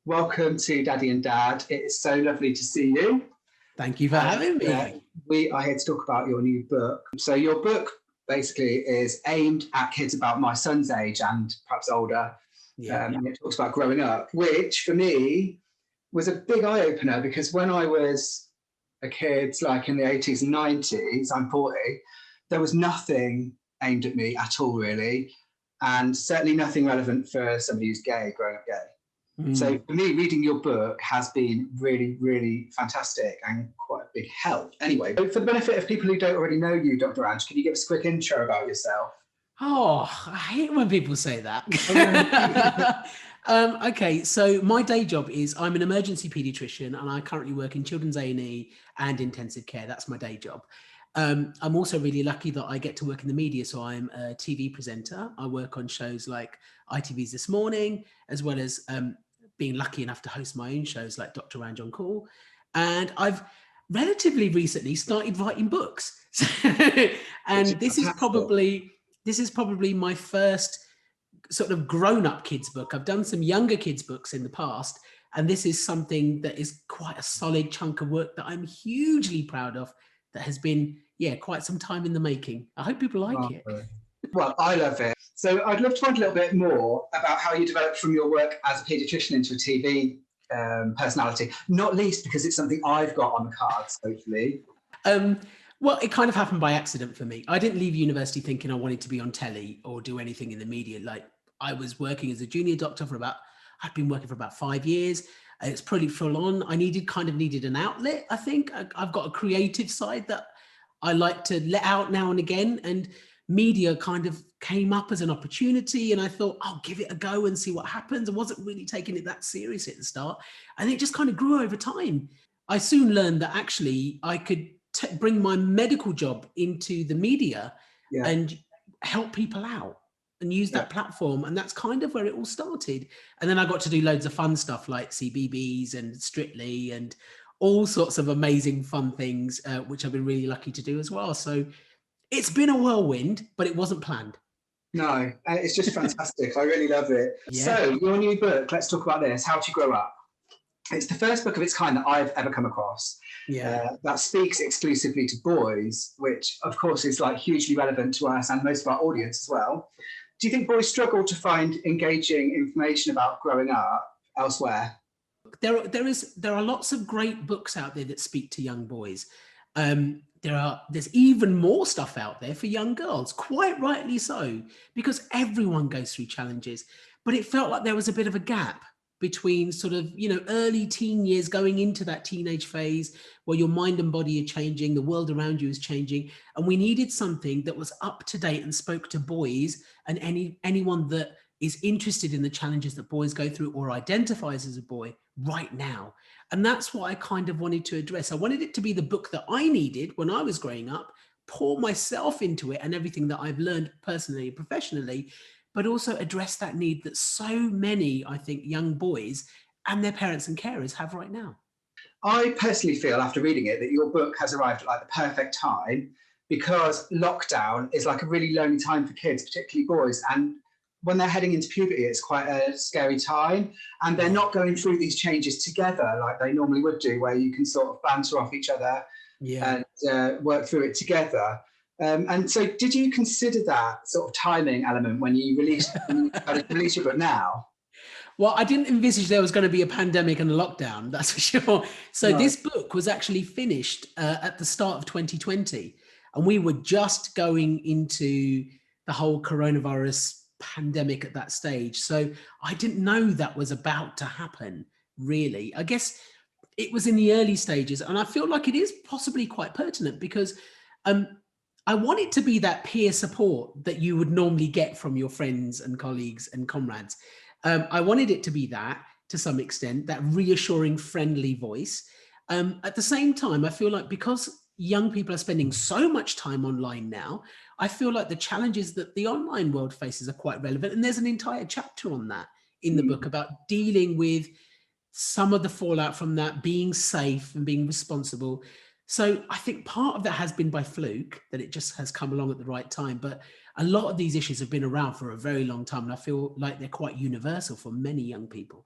Welcome to Daddy and Dad. It is so lovely to see you. Thank you for having me. We are here to talk about your new book. So your book basically is aimed at kids about my son's age and perhaps older. And it talks about growing up, which for me was a big eye-opener because when I was a kid, like in the 80s and 90s, I'm 40, there was nothing aimed at me at all, really. And certainly nothing relevant for somebody who's gay, growing up gay. So for me, reading your book has been really, really fantastic and quite a big help. Anyway, for the benefit of people who don't already know you, Dr. Ranj, can you give us a quick intro about yourself? Oh, I hate when people say that. Okay, so my day job is I'm an emergency paediatrician and I currently work in children's A&E and intensive care. That's my day job. I'm also really lucky that I get to work in the media. So I'm a TV presenter. I work on shows like ITV's This Morning, as well as being lucky enough to host my own shows like Dr. Ranj on Call. And I've relatively recently started writing books. And this is probably my first sort of grown-up kids book. I've done some younger kids books in the past, and this is something that is quite a solid chunk of work that I'm hugely proud of, that has been, quite some time in the making. I hope people like it. Well, I love it. So I'd love to find a little bit more about how you developed from your work as a paediatrician into a TV personality, not least because it's something I've got on the cards, hopefully. Well, it kind of happened by accident for me. I didn't leave university thinking I wanted to be on telly or do anything in the media. Like, I was working as a junior doctor I'd been working for about 5 years. It's pretty full on. I needed an outlet, I think. I've got a creative side that I like to let out now and again. And media kind of came up as an opportunity. And I thought, I'll give it a go and see what happens. I wasn't really taking it that serious at the start. And it just kind of grew over time. I soon learned that actually I could bring my medical job into the media and help people out and use that platform. And that's kind of where it all started. And then I got to do loads of fun stuff like CBBS and Strictly and all sorts of amazing fun things, which I've been really lucky to do as well. So it's been a whirlwind, but it wasn't planned. No, it's just fantastic. I really love it. So your new book, let's talk about this, How to Grow Up. It's the first book of its kind that I've ever come across that speaks exclusively to boys, which of course is like hugely relevant to us and most of our audience as well. Do you think boys struggle to find engaging information about growing up elsewhere? There are lots of great books out there that speak to young boys. There's even more stuff out there for young girls, quite rightly so, because everyone goes through challenges. But it felt like there was a bit of a gap between sort of, early teen years going into that teenage phase where your mind and body are changing, the world around you is changing. And we needed something that was up to date and spoke to boys and anyone that is interested in the challenges that boys go through or identifies as a boy right now. And that's what I kind of wanted to address. I wanted it to be the book that I needed when I was growing up, pour myself into it and everything that I've learned personally and professionally, but also address that need that so many, I think, young boys and their parents and carers have right now. I personally feel after reading it that your book has arrived at like the perfect time, because lockdown is like a really lonely time for kids, particularly boys. And when they're heading into puberty, it's quite a scary time. And they're not going through these changes together like they normally would do, where you can sort of banter off each other and work through it together. And so did you consider that sort of timing element when you released your book now? Well, I didn't envisage there was going to be a pandemic and a lockdown, that's for sure. So This book was actually finished at the start of 2020. And we were just going into the whole coronavirus pandemic at that stage. So I didn't know that was about to happen, really. I guess it was in the early stages. And I feel like it is possibly quite pertinent because I want it to be that peer support that you would normally get from your friends and colleagues and comrades. I wanted it to be that, to some extent, that reassuring, friendly voice. At the same time, I feel like because young people are spending so much time online now, I feel like the challenges that the online world faces are quite relevant. And there's an entire chapter on that in the book about dealing with some of the fallout from that, being safe and being responsible. So I think part of that has been by fluke, that it just has come along at the right time. But a lot of these issues have been around for a very long time. And I feel like they're quite universal for many young people.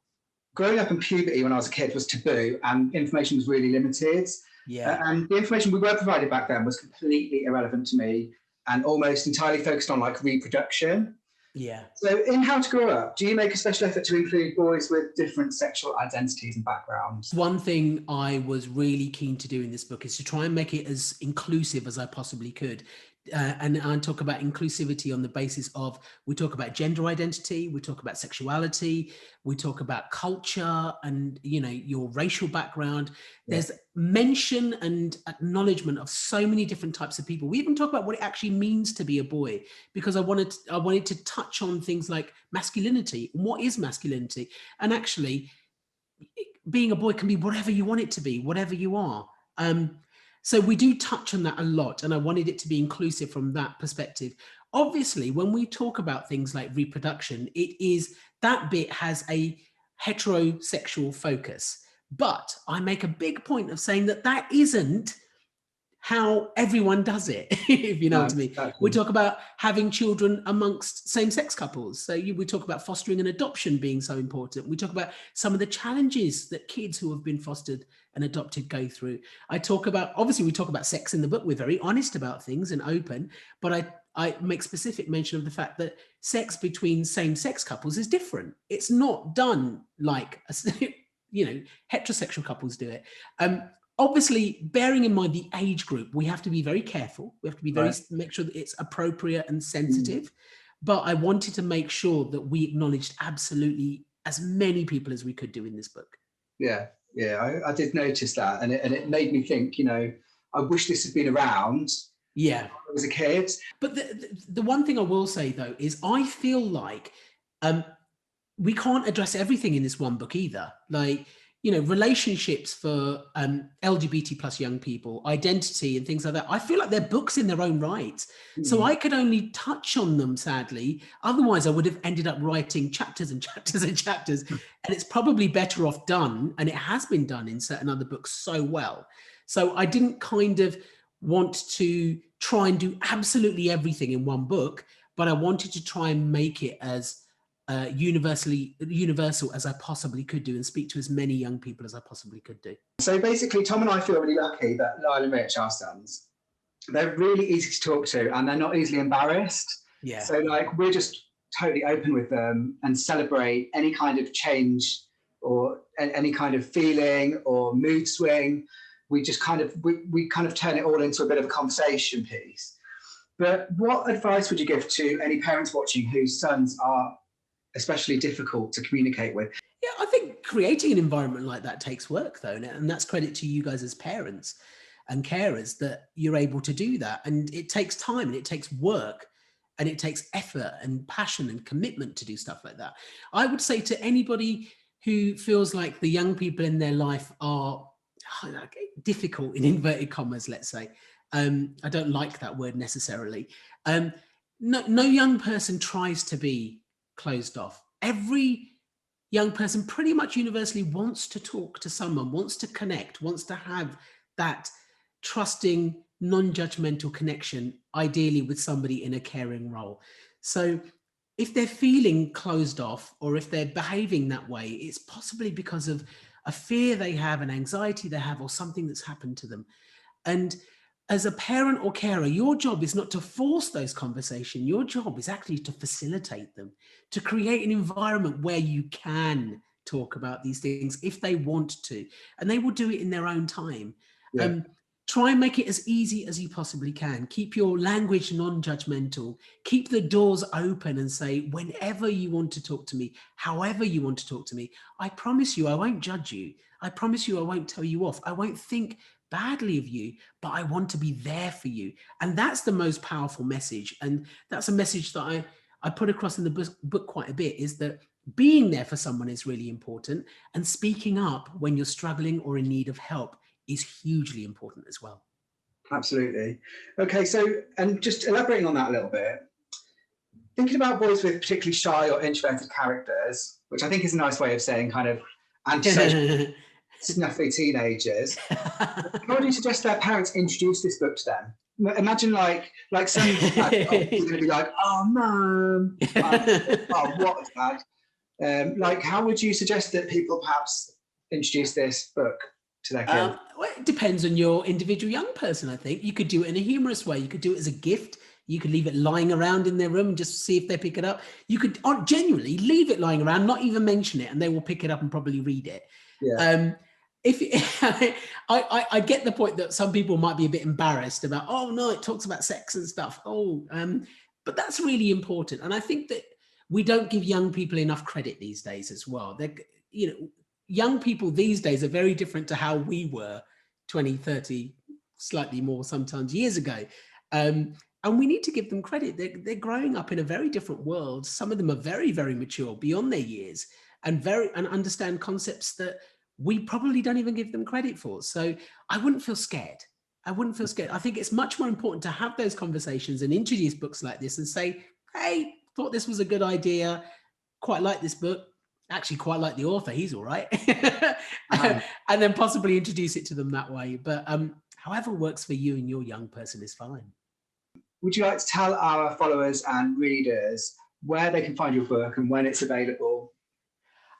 growing up in puberty when I was a kid was taboo and information was really limited. Yeah. And the information we were provided back then was completely irrelevant to me and almost entirely focused on like reproduction. Yeah. So in How to Grow Up, do you make a special effort to include boys with different sexual identities and backgrounds? One thing I was really keen to do in this book is to try and make it as inclusive as I possibly could. And I talk about inclusivity on the basis of, we talk about gender identity, we talk about sexuality, we talk about culture and, you know, your racial background. Yeah. There's mention and acknowledgement of so many different types of people. We even talk about what it actually means to be a boy, because I wanted to touch on things like masculinity. What is masculinity? And actually, being a boy can be whatever you want it to be, whatever you are. So we do touch on that a lot, and I wanted it to be inclusive from that perspective. Obviously, when we talk about things like reproduction, that bit has a heterosexual focus, but I make a big point of saying that isn't how everyone does it, if you know what I mean. Exactly. We talk about having children amongst same-sex couples. So we talk about fostering and adoption being so important. We talk about some of the challenges that kids who have been fostered and adopted go through. Obviously we talk about sex in the book. We're very honest about things and open, but I make specific mention of the fact that sex between same-sex couples is different. It's not done like, heterosexual couples do it. Obviously, bearing in mind the age group, we have to be very careful. We have to be make sure that it's appropriate and sensitive. But I wanted to make sure that we acknowledged absolutely as many people as we could do in this book. Yeah, I did notice that, and it made me think. I wish this had been around. Yeah, when I was a kid. But the one thing I will say though is I feel like we can't address everything in this one book either. Like, relationships for LGBT plus young people, identity and things like that. I feel like they're books in their own right. So I could only touch on them, sadly. Otherwise, I would have ended up writing chapters and chapters and chapters. And it's probably better off done, and it has been done in certain other books so well. So I didn't kind of want to try and do absolutely everything in one book, but I wanted to try and make it as universal as I possibly could do, and speak to as many young people as I possibly could do. So basically, Tom and I feel really lucky that Lyle and Rich, our sons, they're really easy to talk to and they're not easily embarrassed. Yeah. So we're just totally open with them and celebrate any kind of change or any kind of feeling or mood swing. We just kind of turn it all into a bit of a conversation piece. But what advice would you give to any parents watching whose sons are especially difficult to communicate with? Yeah, I think creating an environment like that takes work though, and that's credit to you guys as parents and carers that you're able to do that. And it takes time and it takes work and it takes effort and passion and commitment to do stuff like that. I would say to anybody who feels like the young people in their life are difficult in inverted commas, let's say. I don't like that word necessarily. No young person tries to be closed off. Every young person pretty much universally wants to talk to someone, wants to connect, wants to have that trusting, non-judgmental connection, ideally with somebody in a caring role. So if they're feeling closed off or if they're behaving that way, it's possibly because of a fear they have, an anxiety they have, or something that's happened to them. And as a parent or carer, your job is not to force those conversations. Your job is actually to facilitate them, to create an environment where you can talk about these things if they want to, and they will do it in their own time. Yeah. Try and make it as easy as you possibly can. Keep your language non-judgmental. Keep the doors open and say, whenever you want to talk to me, however you want to talk to me, I promise you I won't judge you. I promise you I won't tell you off. I won't think badly of you, but I want to be there for you. And that's the most powerful message. And that's a message that I put across in the book quite a bit, is that being there for someone is really important, and speaking up when you're struggling or in need of help is hugely important as well. Absolutely. Okay, so, and just elaborating on that a little bit, thinking about boys with particularly shy or introverted characters, which I think is a nice way of saying kind of antisocial, snuffy teenagers, how would you suggest their parents introduce this book to them? Imagine like some you're going to be like, oh, Mum, oh, what, Dad? Like, how would you suggest that people perhaps introduce this book to their kids? Well, it depends on your individual young person, I think. You could do it in a humorous way. You could do it as a gift. You could leave it lying around in their room and just see if they pick it up. You could genuinely leave it lying around, not even mention it, and they will pick it up and probably read it. Yeah. I get the point that some people might be a bit embarrassed about, oh no, it talks about sex and stuff. But that's really important. And I think that we don't give young people enough credit these days as well. Young people these days are very different to how we were 20, 30, slightly more sometimes years ago. And we need to give them credit. They're growing up in a very different world. Some of them are very, very mature beyond their years and understand concepts that we probably don't even give them credit for. So I wouldn't feel scared. I think it's much more important to have those conversations and introduce books like this and say, hey, thought this was a good idea. Quite like this book. Actually quite like the author. He's all right. And then possibly introduce it to them that way. But however works for you and your young person is fine. Would you like to tell our followers and readers where they can find your book and when it's available?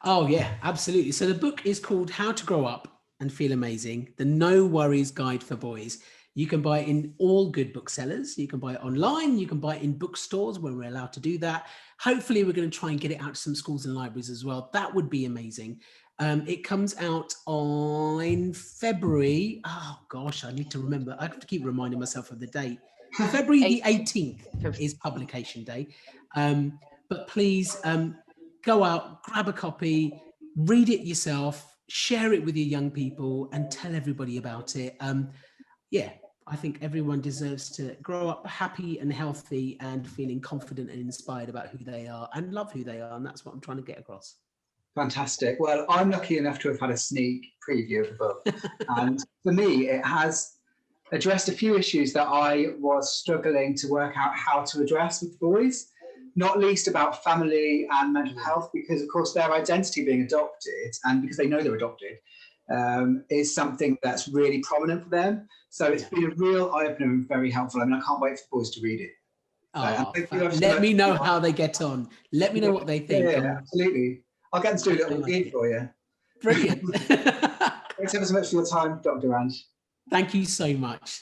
Oh, yeah, absolutely. So the book is called How to Grow Up and Feel Amazing, the No Worries Guide for Boys. You can buy it in all good booksellers. You can buy it online. You can buy it in bookstores when we're allowed to do that. Hopefully, we're going to try and get it out to some schools and libraries as well. That would be amazing. It comes out on February. Oh, gosh, I need to remember. I have to keep reminding myself of the date. February the 18th is publication day. But please go out, grab a copy, read it yourself, share it with your young people and tell everybody about it. I think everyone deserves to grow up happy and healthy and feeling confident and inspired about who they are and love who they are. And that's what I'm trying to get across. Fantastic. Well, I'm lucky enough to have had a sneak preview of the book. And for me, it has addressed a few issues that I was struggling to work out how to address with boys, not least about family and mental health, because of course their identity being adopted and because they know they're adopted is something that's really prominent for them. So it's been a real eye-opener and very helpful. I mean, I can't wait for boys to read it. Let me know how they get on. Let me know what they think. Yeah, absolutely. I'll get them to do a little review for you. Brilliant. Thanks ever so much for your time, Dr. Ranj. Thank you so much.